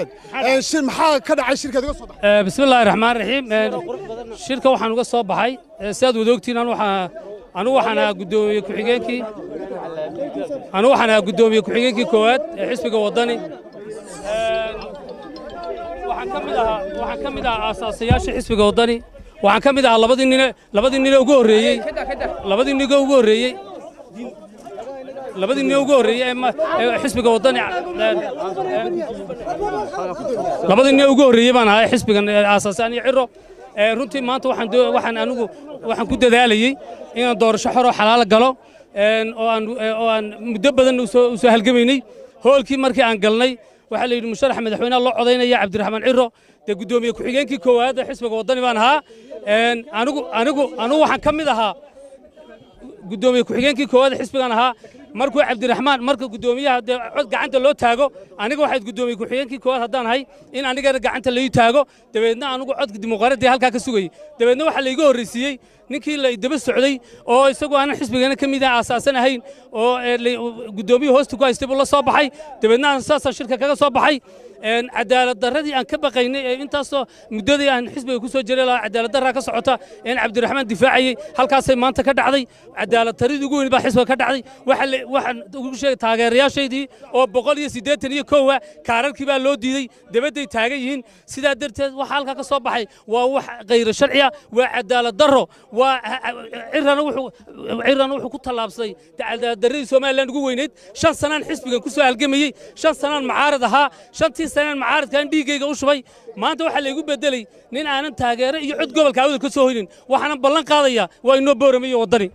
شير maxaa ka dhacay shirkada uga soo baxay bismillaahir rahmaanir rahiim shirka waxaan uga soo baxay sidaad wadaagtiin waxaan gudoomiye ku-xigeenkii koowaad ee xisbiga wadani waxaan ka mid ahaa aasaasiyaasha xisbiga wadani waxaan ka mid ahaa labadii nin ugu horeeyay xisbiga wadani labadii nin ugu horeeyay baan ahaa xisbigan aasaasaan iyo ciro runtii maanta waxaan ku dadaalayay inaan doorasho xor oo xalaal galo oo aan muddo badan u soo halgamaynay hoolkii markii aan galnay waxa la yidhi musharax madaxweynaha loo codaynaya cabdiraxmaan ciro dee gudoomiye ku-xigeenkii koowaad ee xisbiga wadani baan ahaa anigu waxaan ka mid ahaa gudoomiye ku-xigeenkii koowaad ee xisbigan ahaa markuu cabdiraxmaan marka gudoomiyaha dee cod gacanta loo taago aniga waxayd gudoomiye ku-xigeenkii koowaad haddaan ahay in anigana gacanta lai taago dabeedna anigu codka dimuqraadiga halkaa ka sugayey dabeedna waxaa layga horraysiiyey ninkii la daba socday oo isagu aanan xisbigana ka mid aasaasan ahayn oo gudoomiyuhu hoosta ku haystay buu la soo baxay dabeedna aan saasaan shirka kaga soo baxay cadaalad darradii aan ka baqaynay ee intaasoo muddadii aan xisbiga ku soo jiray lahaa cadaalad darraa ka socota in cabdiraxmaan difaacayey halkaasay maanta ka dhacday cadaalad darradii ugu weyn baa xisbiga ka dhacday waxaan ugu sheegay taageerayaashaydii oo 181 kaararkii baa loo diiday dabadday taagan yihiin sidaa darteed waxa halkaa ka soo baxay waa wax khayr sharci ah waa cadaalad darro waa cirana wuxuu ku tallaabsaday cadaalad darradii Soomaaliland ugu weyneed 5 sanaan xisbigan ku soo halgamayay 5 sanaan mucaarad ahaa 5 sanaan mucaaradkan dhiigayga u shubay maanta waxa la igu bedelay nin aanan taageero iyo cod gobolka awdal ka soo hoynin waxaan ballan qaadayaa waa inoo booramiyo wadani